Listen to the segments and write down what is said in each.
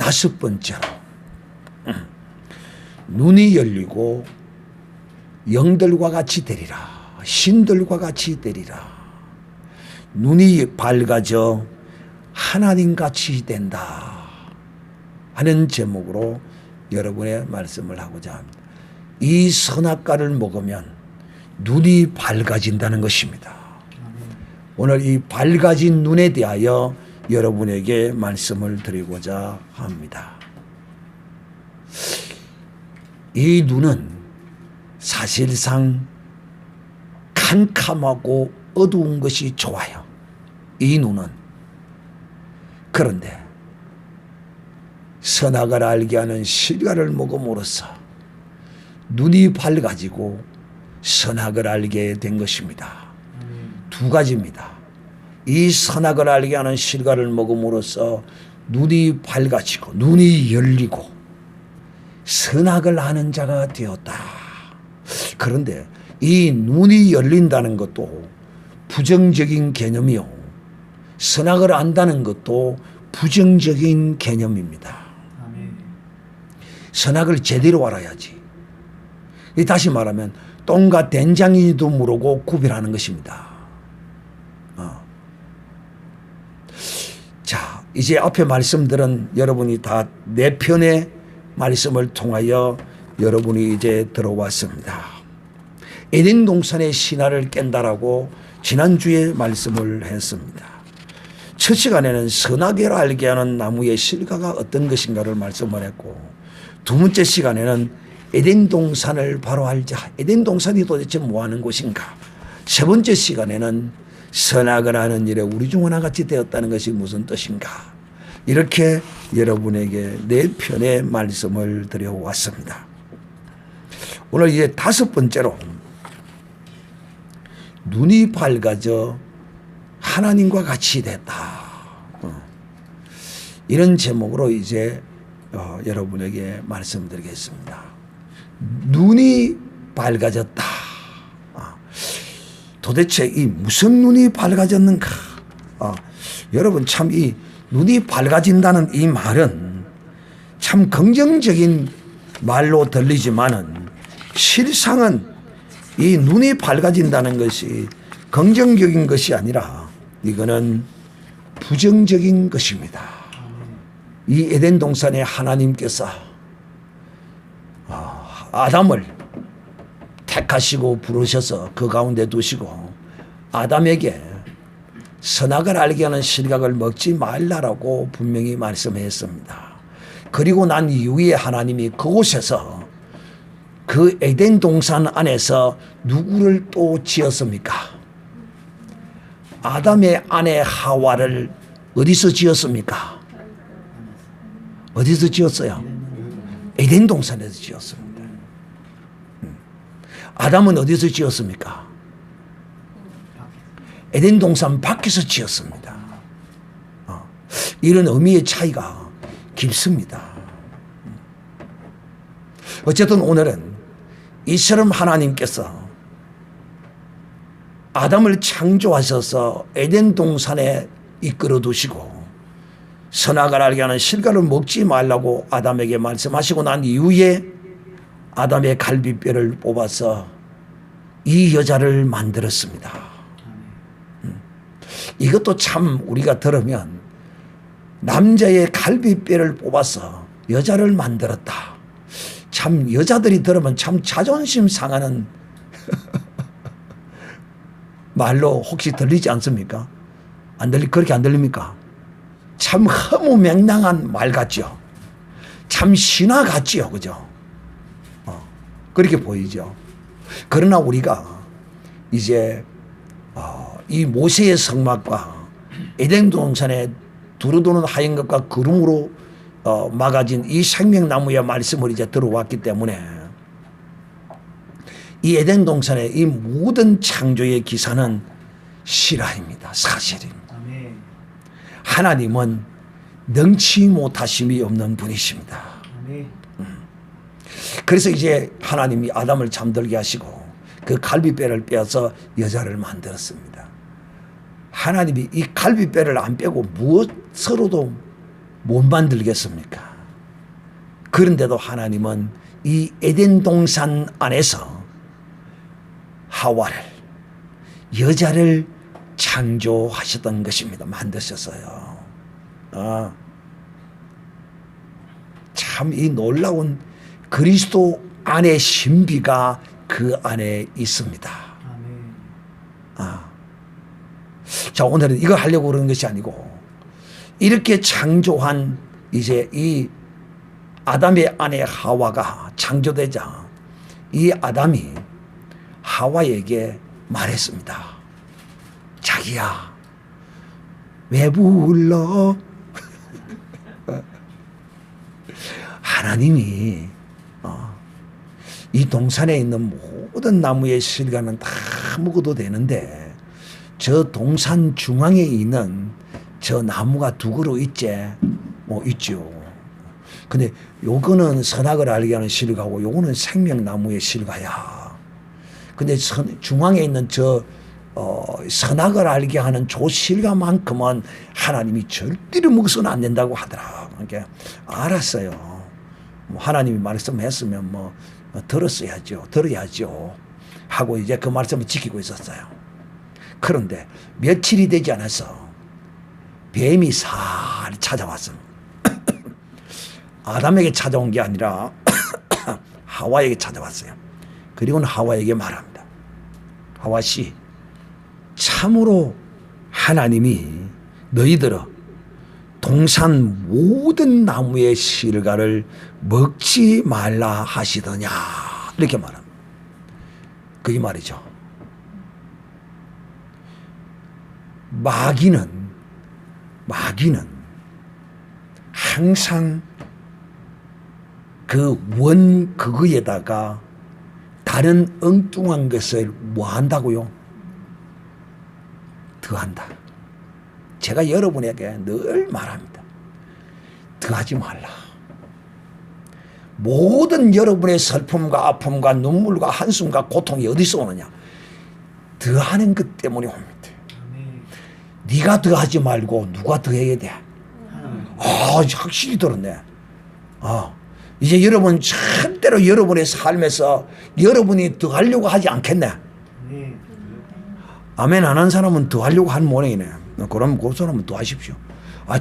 다섯 번째로 눈이 열리고 영들과 같이 되리라. 신들과 같이 되리라. 눈이 밝아져 하나님같이 된다 하는 제목으로 여러분의 말씀을 하고자 합니다. 이 선악과를 먹으면 눈이 밝아진다는 것입니다. 오늘 이 밝아진 눈에 대하여 여러분에게 말씀을 드리고자 합니다. 이 눈은 사실상 캄캄하고 어두운 것이 좋아요. 이 눈은. 그런데 선악을 알게 하는 실과를 먹음으로써 눈이 밝아지고 선악을 알게 된 것입니다. 두 가지입니다. 이 선악을 알게 하는 실과를 먹음으로써 눈이 밝아지고 눈이 열리고 선악을 아는 자가 되었다. 그런데 이 눈이 열린다는 것도 부정적인 개념이요. 선악을 안다는 것도 부정적인 개념입니다. 선악을 제대로 알아야지. 다시 말하면 똥과 된장인지도 모르고 구별하는 것입니다. 자, 이제 앞에 말씀들은 여러분이 다 내 편의 말씀을 통하여 여러분이 이제 들어왔습니다. 에덴 동산의 신화를 깬다라고 지난주에 말씀을 했습니다. 첫 시간에는 선악을 알게 하는 나무의 실과가 어떤 것인가를 말씀을 했고, 두 번째 시간에는 에덴 동산을 바로 알자. 에덴 동산이 도대체 뭐 하는 곳인가? 세 번째 시간에는 선악을 하는 일에 우리 중 하나같이 되었다는 것이 무슨 뜻인가? 이렇게 여러분에게 네 편의 말씀을 드려왔습니다. 오늘 이제 다섯 번째로 눈이 밝아져 하나님과 같이 됐다. 이런 제목으로 이제 여러분에게 말씀드리겠습니다. 눈이 밝아졌다. 도대체 이 무슨 눈이 밝아졌는가? 여러분 참 이 눈이 밝아진다는 이 말은 참 긍정적인 말로 들리지만은 실상은 이 눈이 밝아진다는 것이 긍정적인 것이 아니라 이거는 부정적인 것입니다. 이 에덴 동산에 하나님께서 아담을 택하시고 부르셔서 그 가운데 두시고 아담에게 선악을 알게 하는 실각을 먹지 말라라고 분명히 말씀했습니다. 그리고 난 이후에 하나님이 그곳에서 그 에덴 동산 안에서 누구를 또 지었습니까? 아담의 아내 하와를 어디서 지었습니까? 어디서 지었어요? 에덴 동산에서 지었습니다. 아담은 어디서 지었습니까? 에덴 동산 밖에서 지었습니다. 이런 의미의 차이가 깊습니다. 어쨌든 오늘은 이처럼 하나님께서 아담을 창조하셔서 에덴 동산에 이끌어 두시고 선악을 알게 하는 실과를 먹지 말라고 아담에게 말씀하시고 난 이후에 아담의 갈비뼈를 뽑아서 이 여자를 만들었습니다. 이것도 참 우리가 들으면 남자의 갈비뼈를 뽑아서 여자를 만들었다. 참 여자들이 들으면 참 자존심 상하는 말로 혹시 들리지 않습니까? 그렇게 안 들립니까? 참 허무맹랑한 말 같죠. 참 신화 같지요, 그죠? 그렇게 보이죠. 그러나 우리가 이제 이 모세의 성막과 에덴 동산에 두루두는 하얀 것과 구름으로 막아진 이 생명나무의 말씀을 이제 들어왔기 때문에 이 에덴 동산의 이 모든 창조의 기사는 실화입니다. 사실입니다. 하나님은 능치 못하심이 없는 분이십니다. 그래서 이제 하나님이 아담을 잠들게 하시고 그 갈비뼈를 빼서 여자를 만들었습니다. 하나님이 이 갈비뼈를 안 빼고 무엇으로도 못 만들겠습니까? 그런데도 하나님은 이 에덴 동산 안에서 하와를, 여자를 창조하셨던 것입니다. 만드셨어요. 참 이 놀라운 그리스도 안의 신비가 그 안에 있습니다. 자, 오늘은 이거 하려고 그러는 것이 아니고, 이렇게 창조한 이제 이 아담의 아내 하와가 창조되자 이 아담이 하와에게 말했습니다. 자기야, 왜 불러? 하나님이 이 동산에 있는 모든 나무의 실과는 다 먹어도 되는데 저 동산 중앙에 있는 저 나무가 두 그루 있지? 있죠. 근데 요거는 선악을 알게 하는 실과고 요거는 생명나무의 실과야. 근데 중앙에 있는 저 선악을 알게 하는 저 실과만큼은 하나님이 절대로 먹어서는 안 된다고 하더라. 그러니까 알았어요. 하나님이 말씀했으면 들어야죠 하고 이제 그 말씀을 지키고 있었어요. 그런데 며칠이 되지 않아서 뱀이 살이 찾아왔습니다. 아담에게 찾아온 게 아니라 하와에게 찾아왔어요. 그리고는 하와에게 말합니다. 하와씨, 참으로 하나님이 너희들어 동산 모든 나무의 실과를 먹지 말라 하시더냐, 이렇게 말합니다. 그게 말이죠. 마귀는 항상 그 그거에다가 다른 엉뚱한 것을 뭐 한다고요? 더한다. 제가 여러분에게 늘 말합니다. 더하지 말라. 모든 여러분의 슬픔과 아픔과 눈물과 한숨과 고통이 어디서 오느냐? 더하는 것 때문에 옵니다. 네가 더하지 말고 누가 더해야 돼? 확실히 들었네. 이제 여러분 절대로 여러분의 삶에서 여러분이 더하려고 하지 않겠네. 아멘 안 한 사람은 더하려고 하는 모양이네. 그럼 그 사람은 더하십시오.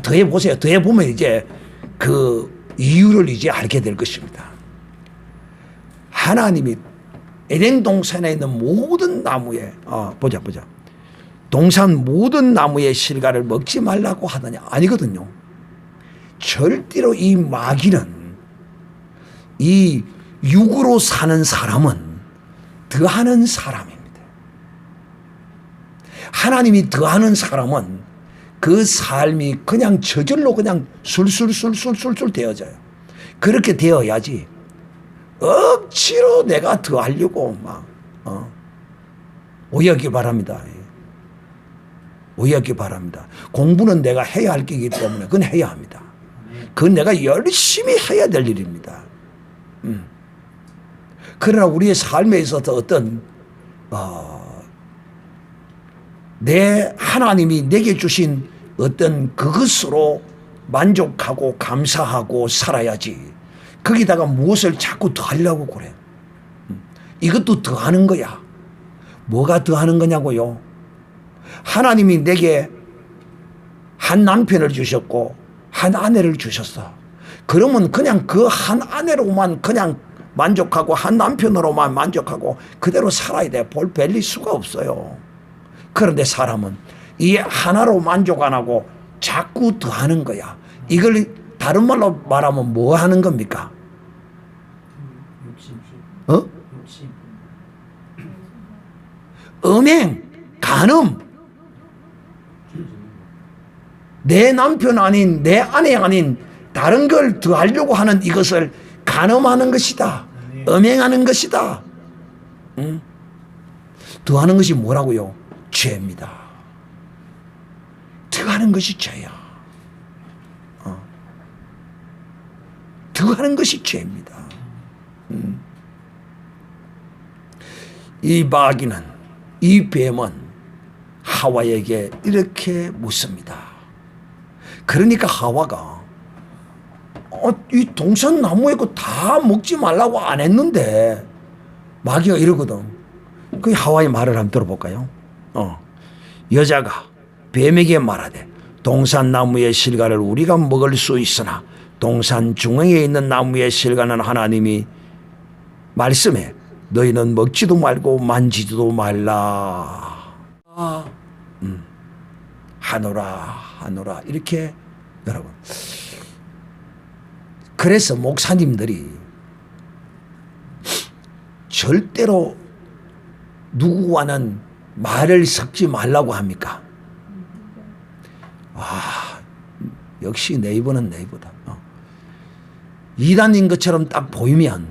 더해보세요. 더해보면 이제 그 이유를 이제 알게 될 것입니다. 하나님이 에덴 동산에 있는 모든 나무에 보자. 동산 모든 나무의 실과를 먹지 말라고 하더냐? 아니거든요. 절대로 이 마귀는 이 육으로 사는 사람은 더하는 사람입니다. 하나님이 더하는 사람은 그 삶이 그냥 저절로 그냥 술술 되어져요. 그렇게 되어야지 억지로 내가 더하려고 오해하기 바랍니다. 오해하기 바랍니다. 공부는 내가 해야 할 게이기 때문에 그건 해야 합니다. 그건 내가 열심히 해야 될 일입니다. 그러나 우리의 삶에 있어서 어떤 내 하나님이 내게 주신 어떤 그것으로 만족하고 감사하고 살아야지. 거기다가 무엇을 자꾸 더하려고 그래. 이것도 더하는 거야. 뭐가 더하는 거냐고요? 하나님이 내게 한 남편을 주셨고 한 아내를 주셨어. 그러면 그냥 그 한 아내로만 그냥 만족하고 한 남편으로만 만족하고 그대로 살아야 돼. 볼 별릴 수가 없어요. 그런데 사람은 이 하나로 만족 안 하고 자꾸 더하는 거야. 이걸 다른 말로 말하면 뭐 하는 겁니까? 음행, 간음. 내 남편 아닌 내 아내 아닌 다른 걸 더하려고 하는 이것을 간음하는 것이다. 음행하는 것이다. 더하는 것이 뭐라고요? 죄입니다. 더하는 것이 죄야. 더하는 것이 죄입니다. 이 마귀는, 이 뱀은 하와에게 이렇게 묻습니다. 그러니까 하와가 이 동산 나무에 거 다 먹지 말라고 안 했는데 마귀가 이러거든. 그 하와의 말을 한번 들어볼까요? 여자가 뱀에게 말하되 동산 나무의 실과를 우리가 먹을 수 있으나 동산 중앙에 있는 나무의 실과는 하나님이 말씀해 너희는 먹지도 말고 만지지도 말라. 하노라 이렇게 여러분. 그래서 목사님들이 절대로 누구와는 말을 섞지 말라고 합니까? 역시 네이버는 네이버다. 이단인 것처럼 딱 보이면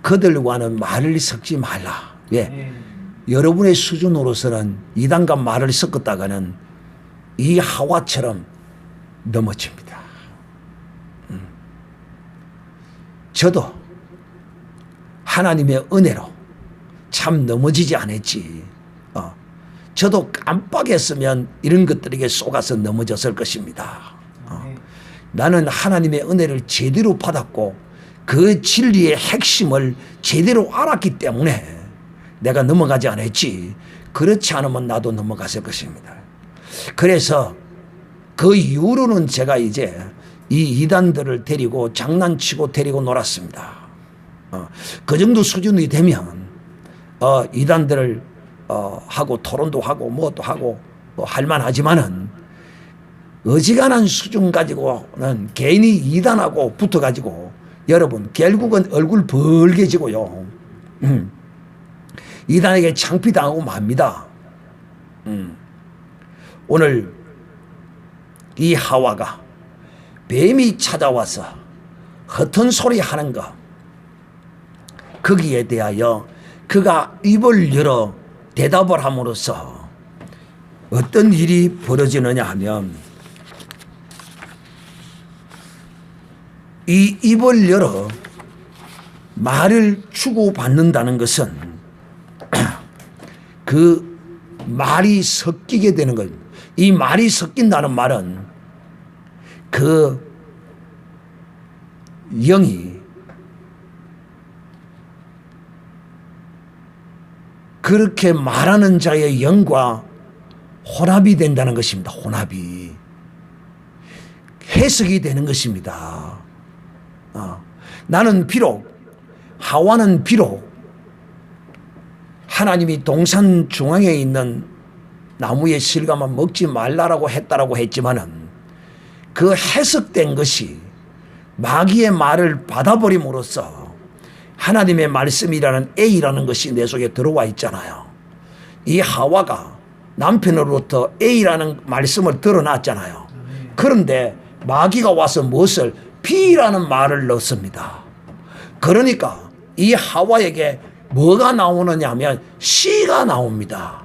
그들과는 말을 섞지 말라. 왜? 여러분의 수준으로서는 이단과 말을 섞었다가는 이 하와처럼 넘어집니다. 저도 하나님의 은혜로 참 넘어지지 않았지. 저도 깜빡했으면 이런 것들에게 속아서 넘어졌을 것입니다. 나는 하나님의 은혜를 제대로 받았고 그 진리의 핵심을 제대로 알았기 때문에 내가 넘어가지 않았지. 그렇지 않으면 나도 넘어갔을 것입니다. 그래서 그 이후로는 제가 이제 이 이단들을 데리고 장난치고 데리고 놀았습니다. 그 정도 수준이 되면 이단들을 하고 토론도 하고 뭐도 하고 할만하지만은 어지간한 수준 가지고는 괜히 이단하고 붙어가지고 여러분 결국은 얼굴 벌게지고요. 이단에게 창피당하고 맙니다. 오늘 이 하와가 뱀이 찾아와서 허튼 소리 하는 것, 거기에 대하여 그가 입을 열어 대답을 함으로써 어떤 일이 벌어지느냐 하면 이 입을 열어 말을 주고받는다는 것은 그 말이 섞이게 되는 것. 이 말이 섞인다는 말은 그 영이 그렇게 말하는 자의 영과 혼합이 된다는 것입니다. 혼합이. 해석이 되는 것입니다. 나는 비록 하와는 비록 하나님이 동산 중앙에 있는 나무의 실과만 먹지 말라라고 했다라고 했지만은 그 해석된 것이 마귀의 말을 받아버림으로써 하나님의 말씀이라는 A라는 것이 내 속에 들어와 있잖아요. 이 하와가 남편으로부터 A라는 말씀을 들어놨잖아요. 그런데 마귀가 와서 무엇을 B라는 말을 넣습니다. 그러니까 이 하와에게 뭐가 나오느냐 하면 C가 나옵니다.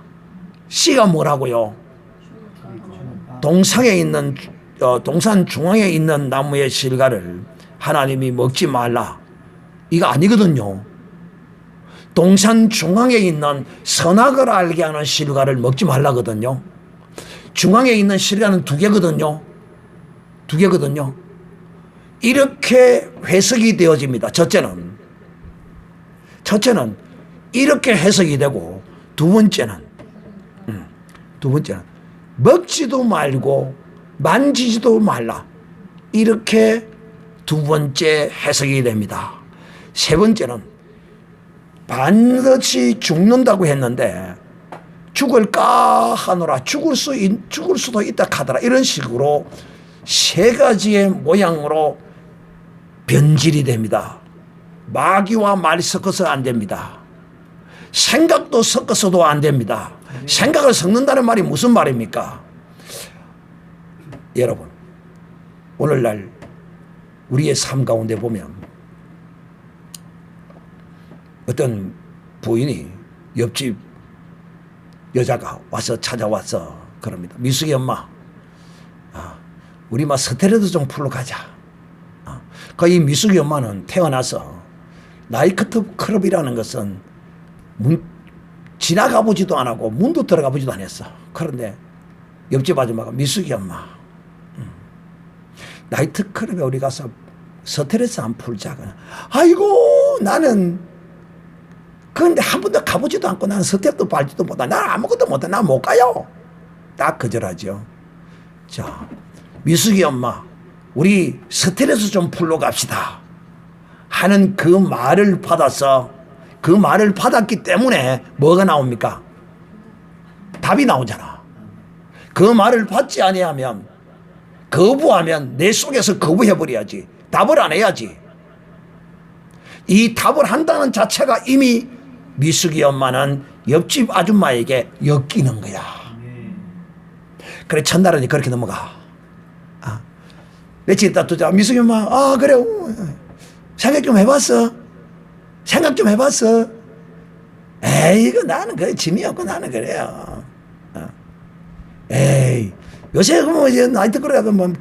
C가 뭐라고요? 동산 중앙에 있는 나무의 실과를 하나님이 먹지 말라. 이거 아니거든요. 동산 중앙에 있는 선악을 알게 하는 실과를 먹지 말라거든요. 중앙에 있는 실과는 두 개거든요. 이렇게 해석이 되어집니다. 첫째는 이렇게 해석이 되고 두 번째는 먹지도 말고 만지지도 말라. 이렇게 두 번째 해석이 됩니다. 세 번째는 반드시 죽는다고 했는데 죽을까 하노라. 죽을 수도 있다 하더라. 이런 식으로 세 가지의 모양으로 변질이 됩니다. 마귀와 말이 섞어서 안 됩니다. 생각도 섞어서도 안 됩니다. 생각을 섞는다는 말이 무슨 말입니까? 여러분, 오늘날 우리의 삶 가운데 보면 어떤 부인이 옆집 여자가 와서 찾아와서 그럽니다. 미숙이 엄마, 우리 막 스트레스 좀 풀러 가자. 그 이 미숙이 엄마는 태어나서 나이트 클럽이라는 것은 지나가 보지도 안 하고 문도 들어가 보지도 않았어. 그런데 옆집 아줌마가 미숙이 엄마, 나이트 클럽에 우리 가서 스트레스 안 풀자. 아이고 나는 그런데 한 번도 가보지도 않고 나는 스텝도 밟지도 못하. 나는 아무것도 못해. 난 못 가요. 딱 거절하죠. 자, 미숙이 엄마 우리 스트레스 좀 풀러 갑시다 하는 그 말을 받아서 그 말을 받았기 때문에 뭐가 나옵니까? 답이 나오잖아. 그 말을 받지 아니하면 거부하면 내 속에서 거부해버려야지. 답을 안 해야지. 이 답을 한다는 자체가 이미 미숙이 엄마는 옆집 아줌마에게 엮이는 거야. 그래 첫날은 그렇게 넘어가. 며칠 있다 또 미숙이 엄마 그래 생각 좀 해봤어? 생각 좀 해봤어? 에이 이거 나는 그래 짐이 없고 나는 그래요. 에이 요새 뭐 이제 나이트 그래 뭐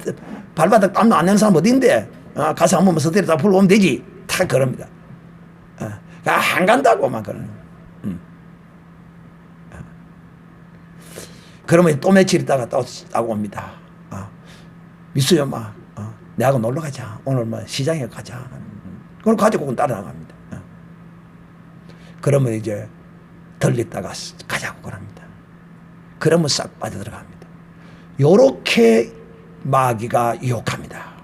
발바닥 땀도 안 내는 사람 어딘데 가서 한번 스트레스 다 풀고 오면 되지. 다 그럽니다. 안 간다고 막 그러는. 그러면 또 며칠 있다가 또 옵니다. 미숙이 엄마 내하고 놀러 가자. 오늘 뭐 시장에 가자. 그걸 가지고 따라나갑니다. 그러면 이제 들렸다가 가자고 그럽니다. 그러면 싹 빠져들어갑니다. 요렇게 마귀가 유혹합니다.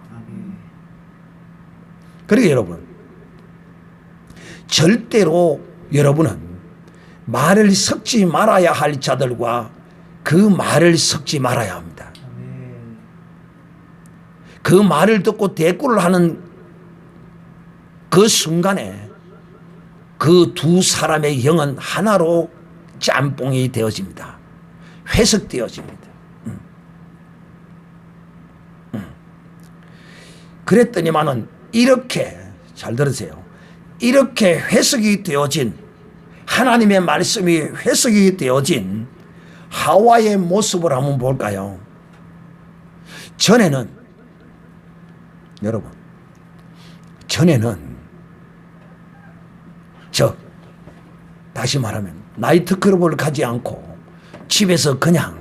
그러니까 여러분 절대로 여러분은 말을 섞지 말아야 할 자들과 그 말을 섞지 말아야 합니다. 그 말을 듣고 대꾸를 하는 그 순간에 그 두 사람의 영은 하나로 짬뽕이 되어집니다. 회석되어집니다. 그랬더니만은 이렇게 잘 들으세요. 이렇게 회석이 되어진 하나님의 말씀이 회석이 되어진 하와의 모습을 한번 볼까요? 전에는 여러분 전에는 다시 말하면 나이트클럽을 가지 않고 집에서 그냥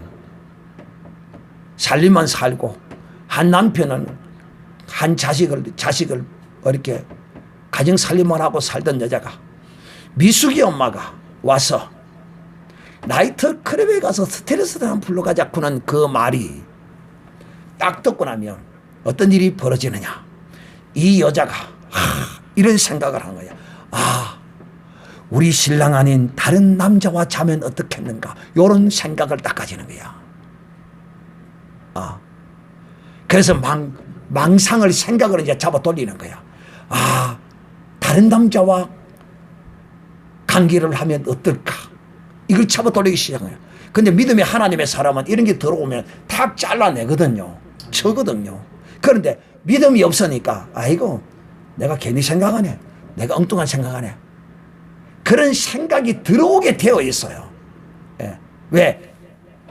살림만 살고 한 남편은 한 자식을 이렇게 가정 살림만 하고 살던 여자가 미숙이 엄마가 와서 나이트클럽에 가서 스트레스를 한번 풀러 가자꾸는 그 말이 딱 듣고 나면 어떤 일이 벌어지느냐. 이 여자가 이런 생각을 한 거야. 우리 신랑 아닌 다른 남자와 자면 어떻겠는가. 이런 생각을 딱 가지는 거야. 그래서 망상을 생각을 이제 잡아 돌리는 거야. 다른 남자와 관계를 하면 어떨까. 이걸 잡아 돌리기 시작한 거야. 근데 믿음의 하나님의 사람은 이런 게 들어오면 탁 잘라내거든요. 쳐거든요. 그런데 믿음이 없으니까 아이고 내가 괜히 생각하네. 내가 엉뚱한 생각하네. 그런 생각이 들어오게 되어 있어요. 왜?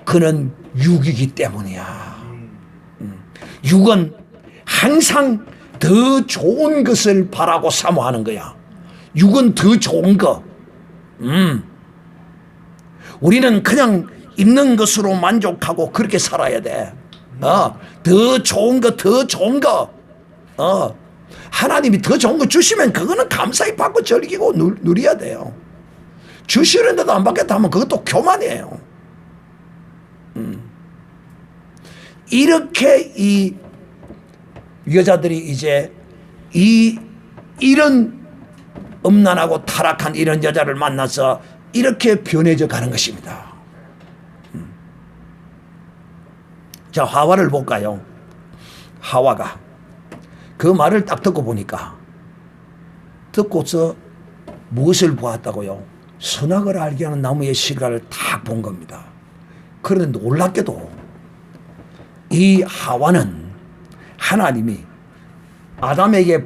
그는 육이기 때문이야. 육은 항상 더 좋은 것을 바라고 사모하는 거야. 육은 더 좋은 거. 우리는 그냥 있는 것으로 만족하고 그렇게 살아야 돼. 더 좋은 거, 더 좋은 거. 하나님이 더 좋은 거 주시면 그거는 감사히 받고 즐기고 누려야 돼요. 주시는데도 안 받겠다 하면 그것도 교만이에요. 이렇게 이 여자들이 이제 이런 음란하고 타락한 이런 여자를 만나서 이렇게 변해져 가는 것입니다. 자, 하와를 볼까요? 하와가 그 말을 딱 듣고 보니까 듣고서 무엇을 보았다고요? 선악을 알게 하는 나무의 실과를 딱 본 겁니다. 그런데 놀랍게도 이 하와는 하나님이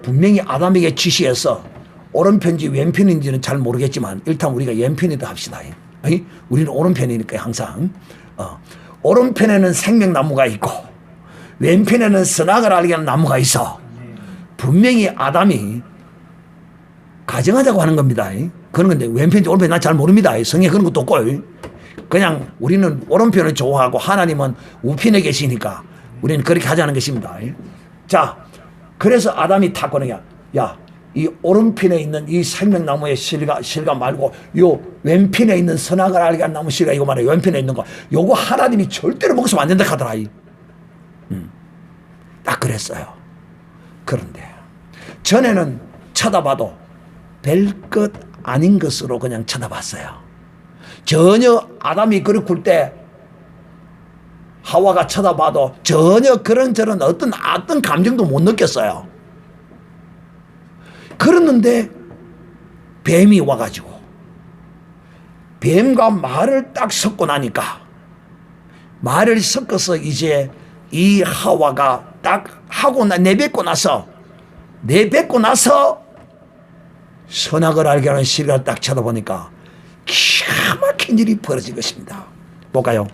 분명히 아담에게 지시해서 오른편인지 왼편인지는 잘 모르겠지만 일단 우리가 왼편이다 합시다. 우리는 오른편이니까 항상 오른편에는 생명나무가 있고 왼편에는 선악을 알게 하는 나무가 있어. 분명히 아담이 가정하자고 하는 겁니다. 그런 건데 왼편인지 오른편인지 난 잘 모릅니다. 성경에 그런 것도 없고 그냥 우리는 오른편을 좋아하고 하나님은 우편에 계시니까 우리는 그렇게 하자는 것입니다. 자, 그래서 아담이 탁 거는 게, 야, 이 오른편에 있는 이 생명나무의 실과 말고 요 왼편에 있는 선악을 알게 한 나무 실과 이거 말이야. 왼편에 있는 거. 요거 하나님이 절대로 먹으면 안 된다 하더라. 딱 그랬어요. 그런데 전에는 쳐다봐도 별것 아닌 것으로 그냥 쳐다봤어요. 전혀 아담이 그렇을 때 하와가 쳐다봐도 전혀 그런저런 어떤 감정도 못 느꼈어요. 그랬는데 뱀이 와가지고 뱀과 말을 딱 섞고 나니까 말을 섞어서 이제 이 하와가 딱 하고 내뱉고 나서 선악을 알게 하는 실을 딱 쳐다보니까 기가 막힌 일이 벌어진 것입니다. 볼까요?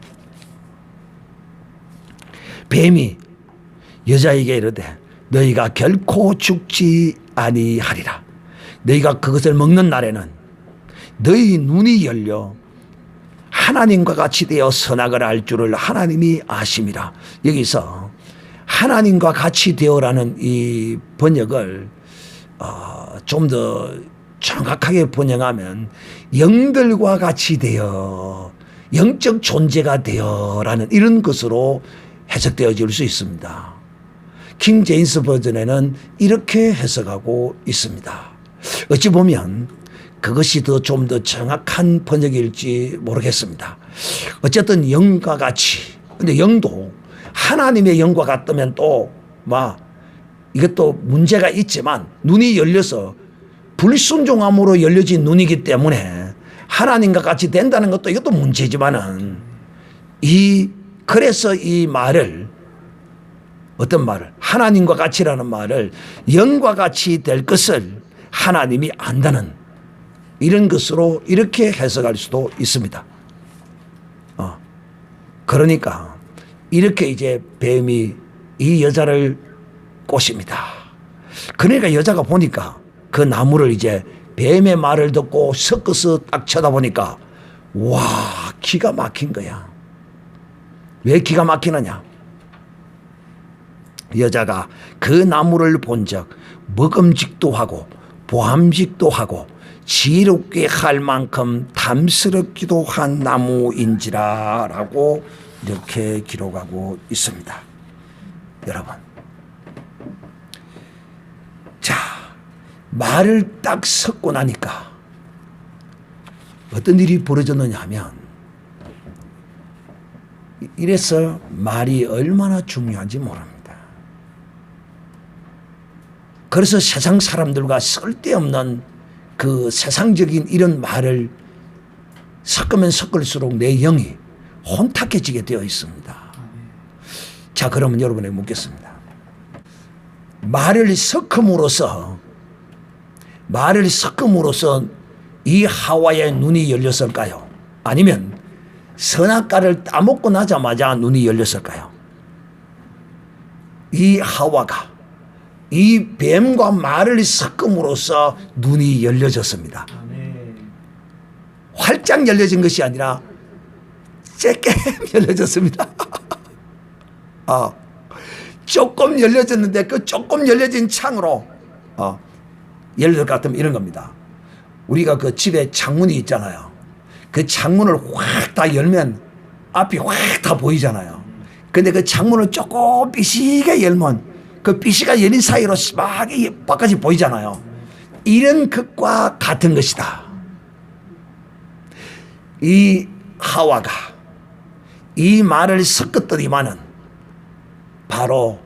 뱀이 여자에게 이르되 너희가 결코 죽지 아니하리라. 너희가 그것을 먹는 날에는 너희 눈이 열려 하나님과 같이 되어 선악을 알 줄을 하나님이 아심이라. 여기서 하나님과 같이 되어라는 이 번역을 좀 더 정확하게 번역하면 영들과 같이 되어 영적 존재가 되어라는 이런 것으로 해석되어질 수 있습니다. 킹 제임스 버전에는 이렇게 해석하고 있습니다. 어찌 보면 그것이 좀 더 정확한 번역일지 모르겠습니다. 어쨌든 영과 같이. 근데 영도 하나님의 영과 같으면 또 이것도 문제가 있지만 눈이 열려서 불순종함으로 열려진 눈이기 때문에 하나님과 같이 된다는 것도 이것도 문제지만은 그래서 이 말을 어떤 말을 하나님과 같이라는 말을 영과 같이 될 것을 하나님이 안다는 이런 것으로 이렇게 해석할 수도 있습니다. 그러니까 이렇게 이제 뱀이 이 여자를 꼬십니다. 그러니까 여자가 보니까 그 나무를 이제 뱀의 말을 듣고 섞어서 딱 쳐다보니까 와, 기가 막힌 거야. 왜 기가 막히느냐? 여자가 그 나무를 본즉 먹음직도 하고 보암직도 하고 지혜롭게 할 만큼 탐스럽기도 한 나무인지라 라고 이렇게 기록하고 있습니다. 여러분, 자, 말을 딱 섞고 나니까 어떤 일이 벌어졌느냐 하면, 이래서 말이 얼마나 중요한지 모릅니다. 그래서 세상 사람들과 쓸데없는 그 세상적인 이런 말을 섞으면 섞을수록 내 영이 혼탁해지게 되어 있습니다. 자, 그러면 여러분에게 묻겠습니다. 말을 섞음으로써 이 하와의 눈이 열렸을까요? 아니면 선악과를 따먹고 나자마자 눈이 열렸을까요? 이 하와가 이 뱀과 말을 섞음으로써 눈이 열려졌습니다. 활짝 열려진 것이 아니라 쬐끔 열려졌습니다. 조금 열려졌는데 그 조금 열려진 창으로 예를 들 것 같으면 이런 겁니다. 우리가 그 집에 창문이 있잖아요. 그 창문을 확 다 열면 앞이 확 다 보이잖아요. 근데 그 창문을 조금 삐시게 열면 그 삐시가 열린 사이로 막 바깥이 보이잖아요. 이런 것과 같은 것이다. 이 하와가 이 말을 섞었더니만은 바로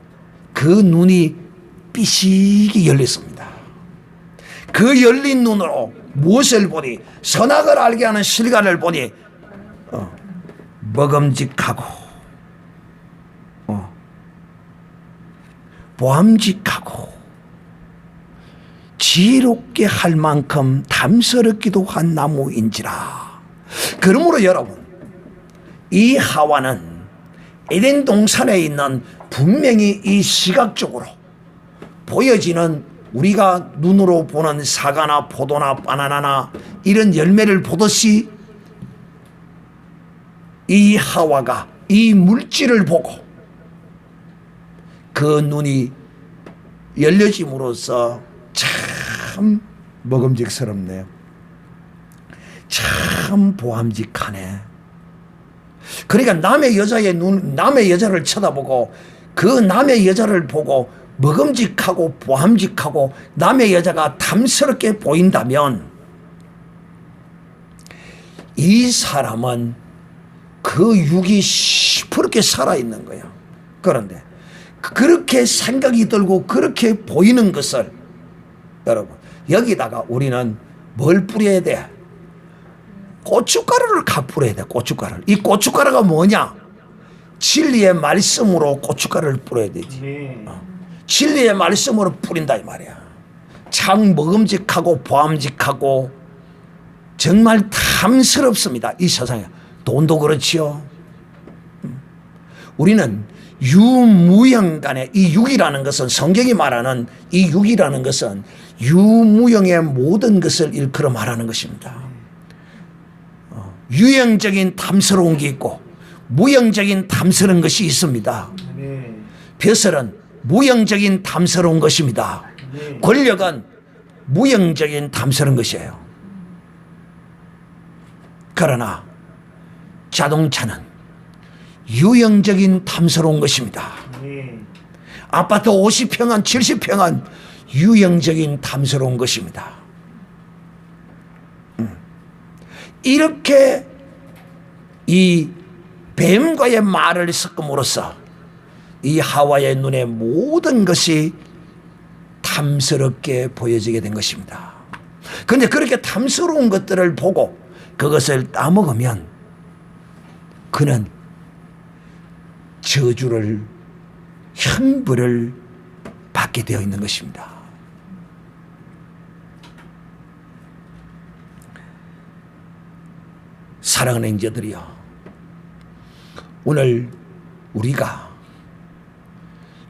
그 눈이 삐시게 열렸습니다. 그 열린 눈으로 무엇을 보니? 선악을 알게 하는 실과를 보니 먹음직하고 보암직하고 지혜롭게 할 만큼 탐스럽기도 한 나무인지라. 그러므로 여러분, 이 하와는 에덴 동산에 있는 분명히 이 시각적으로 보여지는 우리가 눈으로 보는 사과나 포도나 바나나나 이런 열매를 보듯이 이 하와가 이 물질을 보고 그 눈이 열려짐으로써 참 먹음직스럽네요. 참 보암직하네. 그러니까 남의 여자를 쳐다보고 그 남의 여자를 보고 먹음직하고 보암직하고 남의 여자가 탐스럽게 보인다면 이 사람은 그 육이 시퍼렇게 살아있는 거예요. 그런데 그렇게 생각이 들고 그렇게 보이는 것을 여러분 여기다가 우리는 뭘 뿌려야 돼? 고춧가루를 가 뿌려야 돼. 고춧가루를. 이 고춧가루가 뭐냐? 진리의 말씀으로 고춧가루를 뿌려야 되지. 진리의 말씀으로 뿌린다 이 말이야. 참 먹음직하고 보암직하고 정말 탐스럽습니다. 이 세상에. 돈도 그렇지요. 우리는 유무형간의 이 육이라는 것은 성경이 말하는 이 육이라는 것은 유무형의 모든 것을 일컬어 말하는 것입니다. 유형적인 탐스러운 게 있고 무형적인 탐스러운 것이 있습니다. 벼슬은 무형적인 탐스러운 것입니다. 권력은 무형적인 탐스러운 것이에요. 그러나 자동차는 유형적인 탐스러운 것입니다. 아파트 50평은 70평은 유형적인 탐스러운 것입니다. 이렇게 이 뱀과의 말을 섞음으로써 이 하와의 눈에 모든 것이 탐스럽게 보여지게 된 것입니다. 그런데 그렇게 탐스러운 것들을 보고 그것을 따먹으면 그는 저주를 형벌을 받게 되어 있는 것입니다. 사랑하는 형제들이여, 오늘 우리가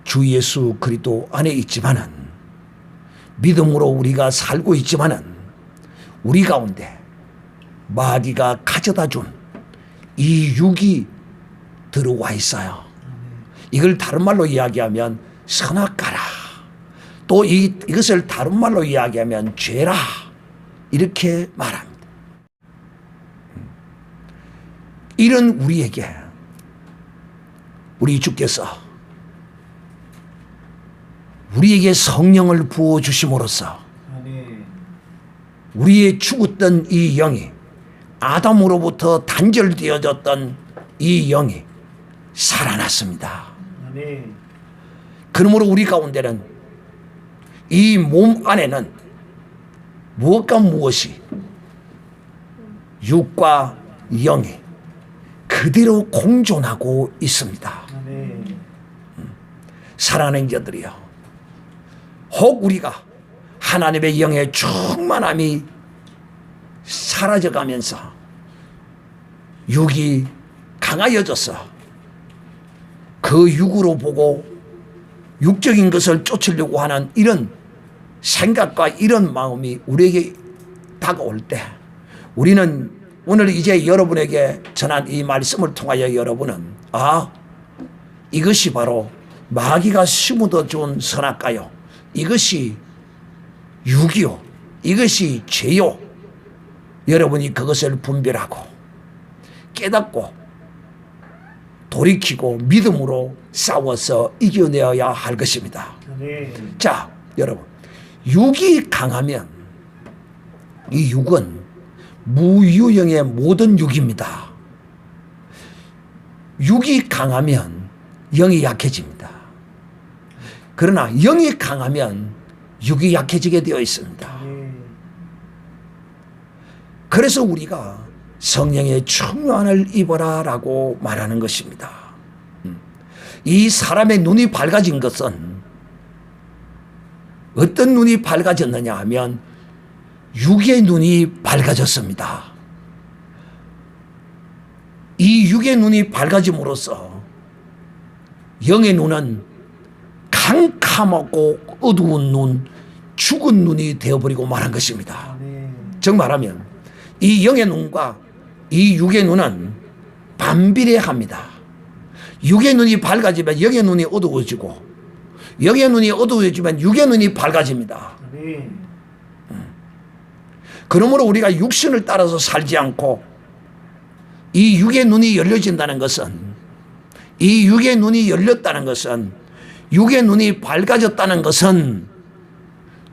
주 예수 그리스도 안에 있지만은 믿음으로 우리가 살고 있지만은 우리 가운데 마귀가 가져다 준 이 육이 들어와 있어요. 이걸 다른 말로 이야기하면 선악가라, 또 이것을 다른 말로 이야기하면 죄라, 이렇게 말합니다. 이런 우리에게 우리 주께서 우리에게 성령을 부어주심으로써 우리의 죽었던 이 영이, 아담으로부터 단절되어졌던 이 영이 살아났습니다. 그러므로 우리 가운데는 이 몸 안에는 무엇과 무엇이, 육과 영이 그대로 공존하고 있습니다. 사랑하는 자들이여, 혹 우리가 하나님의 영의 충만함이 사라져가면서 육이 강하여져서 그 육으로 보고 육적인 것을 쫓으려고 하는 이런 생각과 이런 마음이 우리에게 다가올 때, 우리는 오늘 이제 여러분에게 전한 이 말씀을 통하여 여러분은 이것이 바로 마귀가 심어도 좋은 선악가요, 이것이 육이요, 이것이 죄요, 여러분이 그것을 분별하고 깨닫고 돌이키고 믿음으로 싸워서 이겨내어야 할 것입니다. 자, 여러분, 육이 강하면 이 육은 무유형의 모든 육입니다. 육이 강하면 영이 약해집니다. 그러나 영이 강하면 육이 약해지게 되어 있습니다. 그래서 우리가 성령의 충만을 입어라 라고 말하는 것입니다. 이 사람의 눈이 밝아진 것은 어떤 눈이 밝아졌느냐 하면 육의 눈이 밝아졌습니다. 이 육의 눈이 밝아짐으로써 영의 눈은 캄캄하고 어두운 눈, 죽은 눈이 되어버리고 말한 것입니다. 즉 말하면 이 영의 눈과 이 육의 눈은 반비례합니다. 육의 눈이 밝아지면 영의 눈이 어두워지고, 영의 눈이 어두워지면 육의 눈이 밝아집니다. 그러므로 우리가 육신을 따라서 살지 않고 이 육의 눈이 열려진다는 것은, 이 육의 눈이 열렸다는 것은, 육의 눈이 밝아졌다는 것은,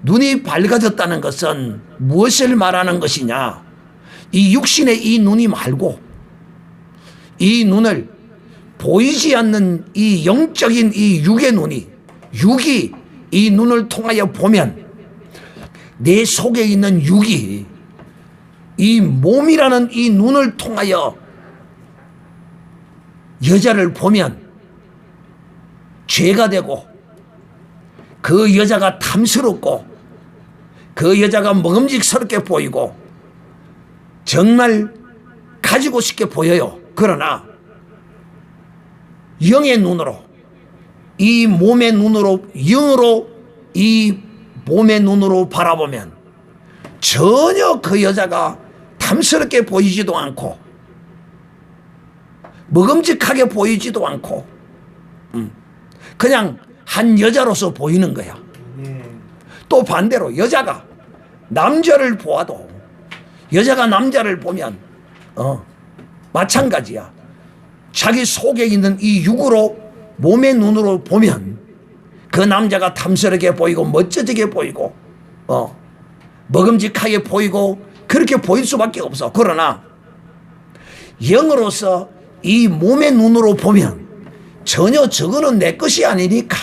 눈이 밝아졌다는 것은 무엇을 말하는 것이냐? 이 육신의 이 눈이 말고 이 눈을 보이지 않는 이 영적인 이 육의 눈이, 육이 이 눈을 통하여 보면 내 속에 있는 육이 이 몸이라는 이 눈을 통하여 여자를 보면 죄가 되고, 그 여자가 탐스럽고, 그 여자가 먹음직스럽게 보이고 정말 가지고 싶게 보여요. 그러나 영의 눈으로, 이 몸의 눈으로, 영으로 이 몸의 눈으로 바라보면 전혀 그 여자가 탐스럽게 보이지도 않고 먹음직하게 보이지도 않고 그냥 한 여자로서 보이는 거야. 또 반대로 여자가 남자를 보아도, 여자가 남자를 보면 마찬가지야. 자기 속에 있는 이 육으로, 몸의 눈으로 보면 그 남자가 탐스럽게 보이고 멋져지게 보이고 먹음직하게 보이고 그렇게 보일 수밖에 없어. 그러나 영으로서 이 몸의 눈으로 보면 전혀 저거는 내 것이 아니니까,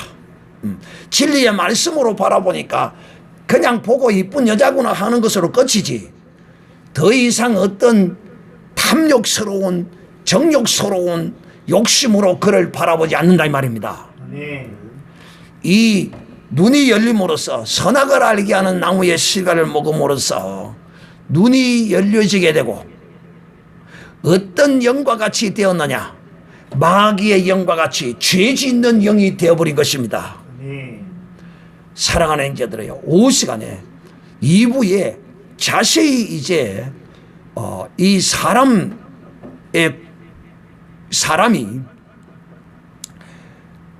진리의 말씀으로 바라보니까 그냥 보고 이쁜 여자구나 하는 것으로 끝이지, 더 이상 어떤 탐욕스러운, 정욕스러운 욕심으로 그를 바라보지 않는다 이 말입니다. 이 눈이 열림으로써, 선악을 알게 하는 나무의 실과를 먹음으로써 눈이 열려지게 되고, 어떤 영과 같이 되었느냐? 마귀의 영과 같이 죄 짓는 영이 되어버린 것입니다. 사랑하는 형제들이요, 오후 시간에 2부에 자세히 이제 이 사람이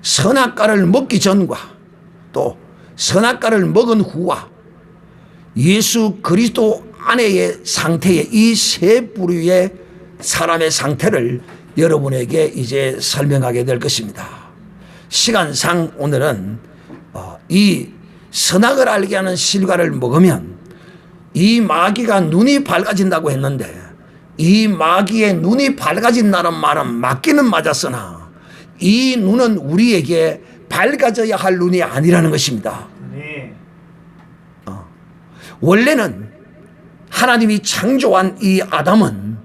선악과를 먹기 전과 또 선악과를 먹은 후와 예수 그리스도 안에의 상태의 이 세 부류의 사람의 상태를 여러분에게 이제 설명하게 될 것입니다. 시간상 오늘은 이 선악을 알게 하는 실과를 먹으면 이 마귀가 눈이 밝아진다고 했는데, 이 마귀의 눈이 밝아진다는 말은 맞기는 맞았으나 이 눈은 우리에게 밝아져야 할 눈이 아니라는 것입니다. 원래는 하나님이 창조한 이 아담은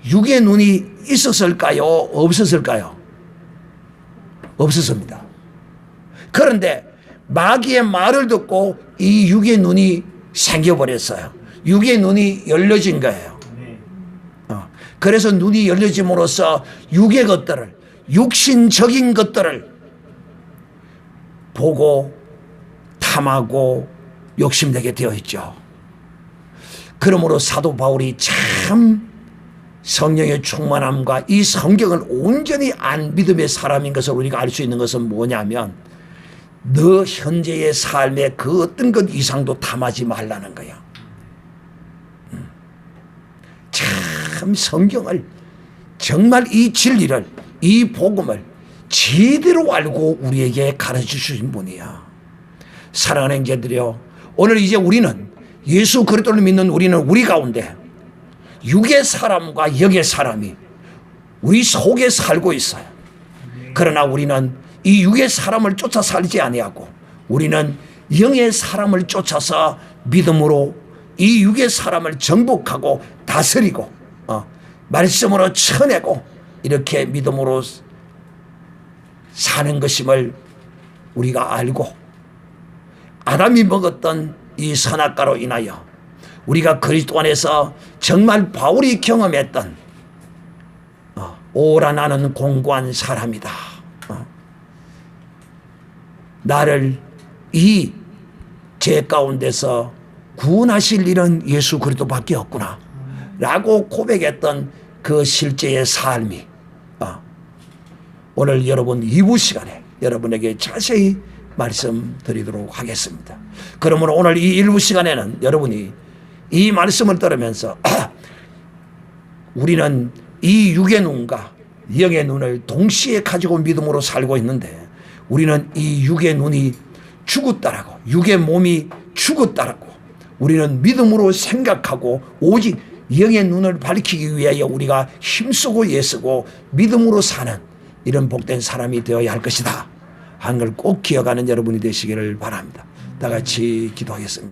육의 눈이 있었을까요? 없었을까요? 없었습니다. 그런데 마귀의 말을 듣고 이 육의 눈이 생겨버렸어요. 육의 눈이 열려진 거예요. 그래서 눈이 열려짐으로써 육의 것들을, 육신적인 것들을 보고 탐하고 욕심내게 되어 있죠. 그러므로 사도 바울이 참 성령의 충만함과 이 성경을 온전히 안 믿음의 사람인 것을 우리가 알 수 있는 것은 뭐냐면, 너 현재의 삶의 그 어떤 것 이상도 탐하지 말라는 거야. 참 성경을, 정말 이 진리를, 이 복음을 제대로 알고 우리에게 가르쳐 주신 분이야. 사랑하는 형제들이요, 오늘 이제 우리는 예수 그리스도를 믿는 우리는 우리 가운데 육의 사람과 영의 사람이 우리 속에 살고 있어요. 그러나 우리는 이 육의 사람을 쫓아 살지 아니하고 우리는 영의 사람을 쫓아서 믿음으로 이 육의 사람을 정복하고 다스리고 말씀으로 쳐내고 이렇게 믿음으로 사는 것임을 우리가 알고, 아담이 먹었던 이 선악과로 인하여 우리가 그리스도 안에서 정말 바울이 경험했던 오라 나는 공고한 사람이다, 나를 이 죄 가운데서 구원하실 일은 예수 그리스도밖에 없구나 라고 고백했던 그 실제의 삶이 오늘 여러분 2부 시간에 여러분에게 자세히 말씀드리도록 하겠습니다. 그러므로 오늘 이 일부 시간에는 여러분이 이 말씀을 들으면서 우리는 이 육의 눈과 영의 눈을 동시에 가지고 믿음으로 살고 있는데 우리는 이 육의 눈이 죽었다라고, 육의 몸이 죽었다라고 우리는 믿음으로 생각하고 오직 영의 눈을 밝히기 위하여 우리가 힘쓰고 애쓰고 믿음으로 사는 이런 복된 사람이 되어야 할 것이다 하는 걸 꼭 기억하는 여러분이 되시기를 바랍니다. 다 같이 기도하겠습니다.